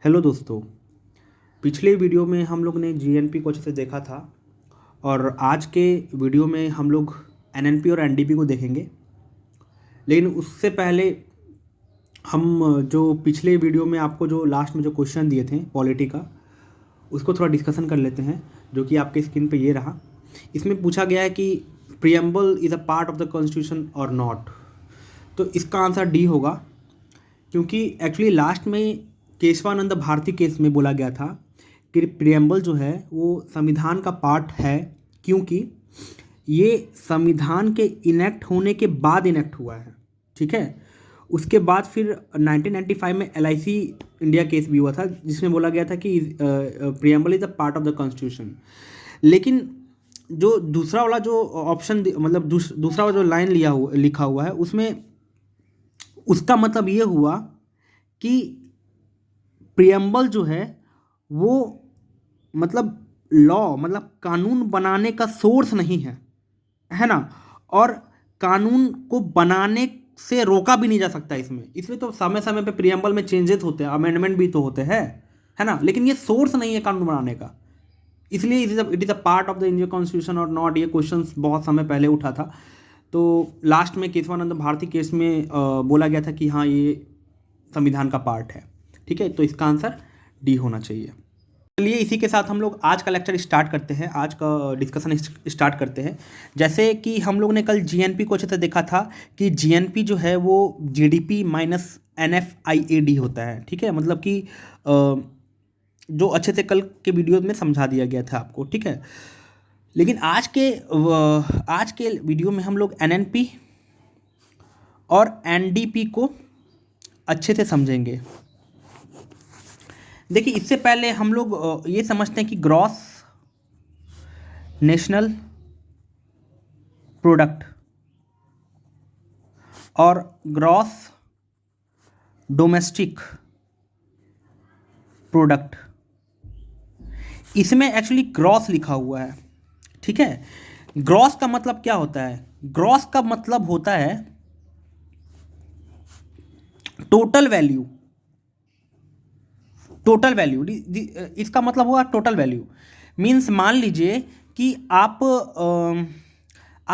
Hello दोस्तों। पिछले video में हम लोग ने जीएनपी को अच्छे से देखा था और आज के वीडियो में हम लोग एनएनपी और एनडीपी को देखेंगे। लेकिन उससे पहले हम जो पिछले वीडियो में आपको जो लास्ट में जो क्वेश्चन दिए थे पॉलिटी का, उसको थोड़ा डिस्कशन कर लेते हैं, जो कि आपके स्क्रीन पे ये रहा। इसमें पूछा गया है कि preamble is a part of the constitution और नॉट। तो इसका आंसर डी होगा, क्योंकि एक्चुअली लास्ट में केशवानंद भारती केस में बोला गया था कि प्रियम्बल जो है वो संविधान का पार्ट है, क्योंकि ये संविधान के इनेक्ट होने के बाद इनेक्ट हुआ है। ठीक है। उसके बाद फिर 1995 में LIC इंडिया केस भी हुआ था, जिसमें बोला गया था कि preamble is a part of the constitution. लेकिन जो दूसरा वाला जो ऑप्शन मतलब दूसरा वाला जो लाइन लिखा हुआ है, उसमें उसका मतलब ये हुआ कि प्रियम्बल जो है वो मतलब लॉ मतलब कानून बनाने का सोर्स नहीं है ना। और कानून को बनाने से रोका भी नहीं जा सकता इसमें तो समय समय पे प्रियम्बल में चेंजेस होते हैं, अमेंडमेंट भी तो होते हैं, है ना। लेकिन ये सोर्स नहीं है कानून बनाने का, इसलिए it is a part of the Indian constitution और नॉट। ये क्वेश्चन बहुत समय पहले उठा था, तो लास्ट में केशवानंद भारती केस में बोला गया था कि हाँ, ये संविधान का पार्ट है। ठीक है, तो इसका आंसर डी होना चाहिए। चलिए इसी के साथ हम लोग आज का लेक्चर स्टार्ट करते हैं, आज का डिस्कशन स्टार्ट करते हैं। जैसे कि हम लोग ने कल जीएनपी को अच्छे से देखा था कि जीएनपी जो है वो जीडीपी माइनस NFIAD होता है। ठीक है, मतलब कि जो अच्छे से कल के वीडियो में समझा दिया गया था आपको। ठीक है, लेकिन आज के वीडियो में हम लोग एनएनपी और एनडीपी को अच्छे से समझेंगे। देखिए, इससे पहले हम लोग ये समझते हैं कि ग्रॉस नेशनल प्रोडक्ट और ग्रॉस डोमेस्टिक प्रोडक्ट, इसमें एक्चुअली ग्रॉस लिखा हुआ है। ठीक है, ग्रॉस का मतलब क्या होता है? ग्रॉस का मतलब होता है टोटल वैल्यू। टोटल वैल्यू, इसका मतलब हुआ टोटल वैल्यू। मीन्स मान लीजिए कि आप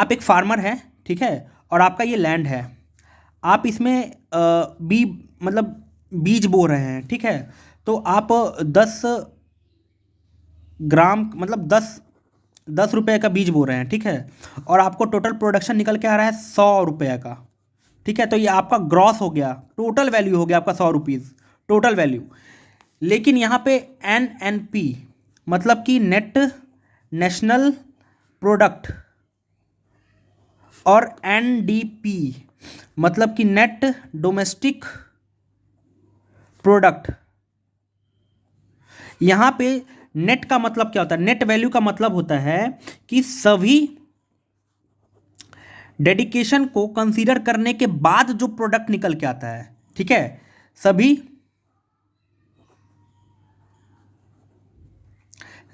एक फार्मर हैं, ठीक है, और आपका ये लैंड है। आप इसमें मतलब बीज बो रहे हैं। ठीक है, तो आप 10 ग्राम मतलब 10 रुपये का बीज बो रहे हैं। ठीक है, और आपको टोटल प्रोडक्शन निकल के आ रहा है 100 रुपये का। ठीक है, तो ये आपका ग्रॉस हो गया, टोटल वैल्यू हो गया आपका 100 रुपीज़, टोटल वैल्यू। लेकिन यहाँ पे NNP मतलब कि नेट नेशनल प्रोडक्ट और NDP मतलब कि नेट डोमेस्टिक प्रोडक्ट। यहाँ पे नेट का मतलब क्या होता है? नेट वैल्यू का मतलब होता है कि सभी डेडिकेशन को कंसीडर करने के बाद जो प्रोडक्ट निकल के आता है। ठीक है, सभी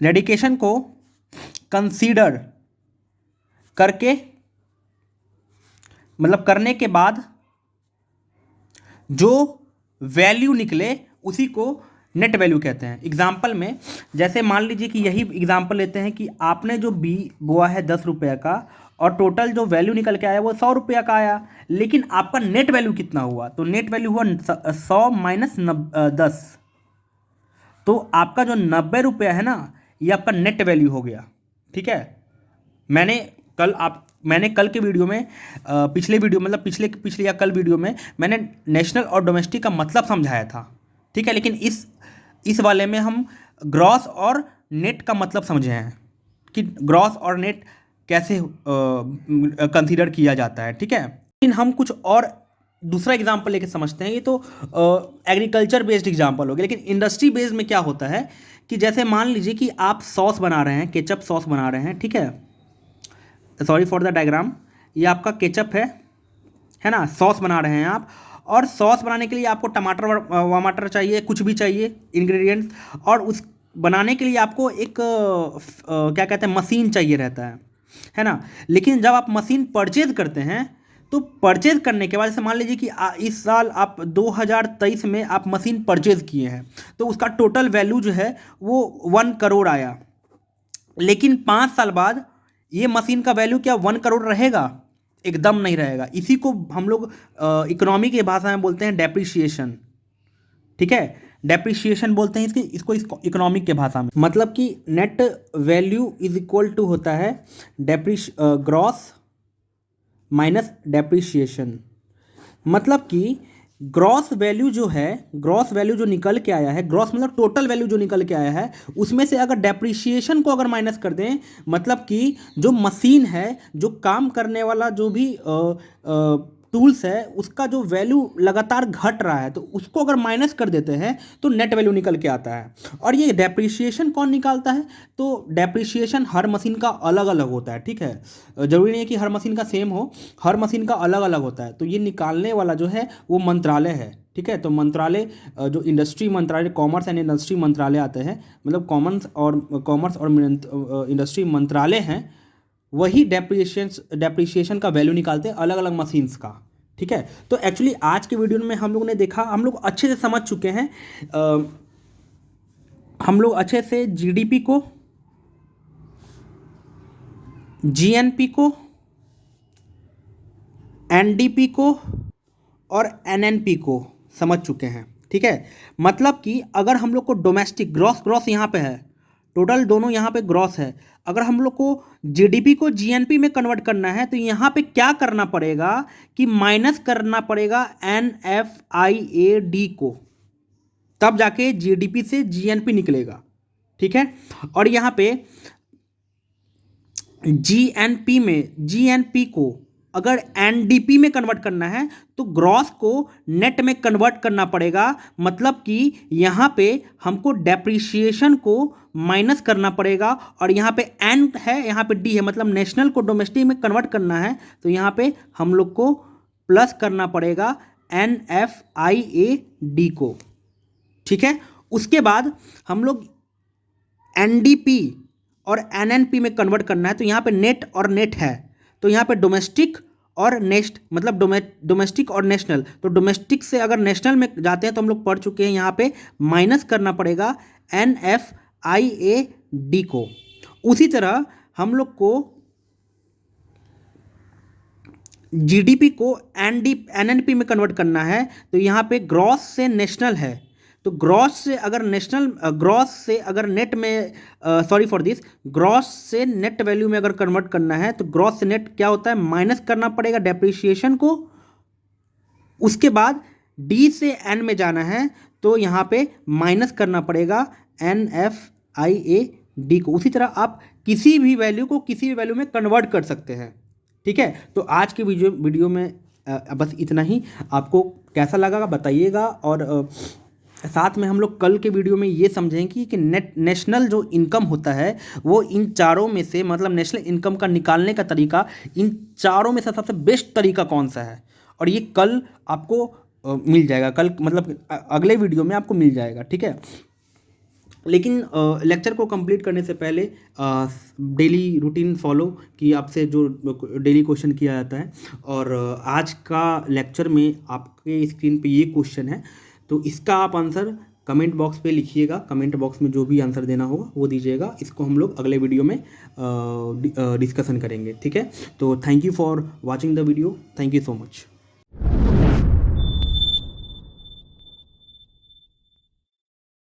डेडिकेशन को कंसीडर करके मतलब करने के बाद जो वैल्यू निकले उसी को नेट वैल्यू कहते हैं। एग्जाम्पल में जैसे मान लीजिए कि यही एग्जाम्पल लेते हैं कि आपने जो बी बोआ है 10 रुपये का और टोटल जो वैल्यू निकल के आया वो 100 रुपये का आया, लेकिन आपका नेट वैल्यू कितना हुआ? तो नेट वैल्यू हुआ 100 माइनस 10। तो आपका जो 90 रुपया है ना, ये आपका नेट वैल्यू हो गया। ठीक है, मैंने कल के वीडियो में पिछले वीडियो मतलब पिछले या कल वीडियो में मैंने नेशनल और डोमेस्टिक का मतलब समझाया था। ठीक है, लेकिन इस वाले में हम ग्रॉस और नेट का मतलब समझे हैं कि ग्रॉस और नेट कैसे कंसीडर किया जाता है। ठीक है, लेकिन हम कुछ और दूसरा एग्जाम्पल लेके समझते हैं। ये तो एग्रीकल्चर बेस्ड एग्जाम्पल हो गया, लेकिन इंडस्ट्री बेस्ड में क्या होता है कि जैसे मान लीजिए कि आप सॉस बना रहे हैं, केचप सॉस बना रहे हैं। ठीक है, सॉरी फॉर द डायग्राम, ये आपका केचप है ना, सॉस बना रहे हैं आप। और सॉस बनाने के लिए आपको टमाटर वमाटर चाहिए, कुछ भी चाहिए इंग्रेडिएंट्स, और उस बनाने के लिए आपको एक क्या कहते हैं, मशीन चाहिए रहता है ना। लेकिन जब आप मशीन परचेज करते हैं तो परचेज करने के बाद जैसे मान लीजिए कि इस साल आप 2023 में आप मशीन परचेज किए हैं, तो उसका टोटल वैल्यू जो है वो 1 करोड़ आया। लेकिन 5 साल बाद ये मशीन का वैल्यू क्या 1 करोड़ रहेगा? एकदम नहीं रहेगा। इसी को हम लोग इकोनॉमी की भाषा में बोलते हैं डेप्रिसिएशन। ठीक है, डेप्रिसिएशन बोलते हैं इसको इकोनॉमिक के भाषा में। मतलब कि net value is equal to होता है ग्रॉस माइनस डेप्रिसिएशन। मतलब कि ग्रॉस वैल्यू जो है, ग्रॉस वैल्यू जो निकल के आया है, ग्रॉस मतलब टोटल वैल्यू जो निकल के आया है, उसमें से अगर डेप्रिसिएशन को अगर माइनस कर दें, मतलब कि जो मशीन है, जो काम करने वाला जो भी टूल्स है, उसका जो वैल्यू लगातार घट रहा है, तो उसको अगर माइनस कर देते हैं तो नेट वैल्यू निकल के आता है। और ये डेप्रिसिएशन कौन निकालता है? तो डेप्रिसिएशन हर मशीन का अलग अलग होता है। ठीक है, जरूरी नहीं है कि हर मशीन का सेम हो, हर मशीन का अलग अलग होता है। तो ये निकालने वाला जो है वो मंत्रालय है। ठीक है, तो मंत्रालय जो इंडस्ट्री मंत्रालय, कॉमर्स एंड इंडस्ट्री मंत्रालय आते हैं, मतलब कॉमर्स और इंडस्ट्री मंत्रालय हैं, वही डेप्रिसिएशन का वैल्यू निकालते हैं अलग अलग मशीन्स का। ठीक है, तो एक्चुअली आज के वीडियो में हम लोग ने देखा, हम लोग अच्छे से समझ चुके हैं, हम लोग अच्छे से जीडीपी को, जीएनपी को, एनडीपी को और एनएनपी को समझ चुके हैं। ठीक है, मतलब कि अगर हम लोग को डोमेस्टिक ग्रॉस यहाँ पे है, टोटल दोनों यहाँ पे ग्रॉस है, अगर हम लोग को जीडीपी को जीएनपी में कन्वर्ट करना है तो यहाँ पे क्या करना पड़ेगा कि माइनस करना पड़ेगा एनएफआईएडी को, तब जाके जीडीपी से जीएनपी निकलेगा। ठीक है, और यहाँ पे जीएनपी को अगर एनडीपी में कन्वर्ट करना है तो ग्रॉस को नेट में कन्वर्ट करना पड़ेगा। मतलब कि यहाँ पे हमको डेप्रिसिएशन को माइनस करना पड़ेगा, और यहाँ पे एन है, यहाँ पे डी है, मतलब नेशनल को डोमेस्टिक में कन्वर्ट करना है तो यहाँ पे हम लोग को प्लस करना पड़ेगा एनएफआईएडी को। ठीक है, उसके बाद हम लोग एनडीपी और एनएनपी में कन्वर्ट करना है तो यहाँ पे नेट और नेट है, तो यहाँ पे डोमेस्टिक और नेस्ट, मतलब डोमेस्टिक और नेशनल, तो डोमेस्टिक से अगर नेशनल में जाते हैं तो हम लोग पढ़ चुके हैं, यहाँ पे माइनस करना पड़ेगा एनएफआईएडी को। उसी तरह हम लोग को जीडीपी को एनएनपी में कन्वर्ट करना है तो यहाँ पे ग्रॉस से नेशनल है, तो ग्रॉस से अगर नेट में ग्रॉस से नेट वैल्यू में अगर कन्वर्ट करना है तो ग्रॉस से नेट क्या होता है, माइनस करना पड़ेगा डेप्रिसिएशन को। उसके बाद डी से एन में जाना है तो यहाँ पे माइनस करना पड़ेगा एनएफआईएडी को। उसी तरह आप किसी भी वैल्यू को किसी भी वैल्यू में कन्वर्ट कर सकते हैं। ठीक है, तो आज के वीडियो में बस इतना ही। आपको कैसा लगा बताइएगा, और साथ में हम लोग कल के वीडियो में ये समझेंगे कि नेशनल जो इनकम होता है वो इन चारों में से, मतलब नेशनल इनकम का निकालने का तरीका इन चारों में से सबसे बेस्ट तरीका कौन सा है, और ये कल आपको मिल जाएगा, कल मतलब अगले वीडियो में आपको मिल जाएगा। ठीक है, लेकिन लेक्चर को कंप्लीट करने से पहले डेली रूटीन फॉलो कि आपसे जो डेली क्वेश्चन किया जाता है, और आज का लेक्चर में आपके स्क्रीन पे ये क्वेश्चन है, तो इसका आप आंसर कमेंट बॉक्स पे लिखिएगा। कमेंट बॉक्स में जो भी आंसर देना होगा वो दीजिएगा। इसको हम लोग अगले वीडियो में डिस्कशन करेंगे। ठीक है, तो thank you for watching the video. Thank you so much.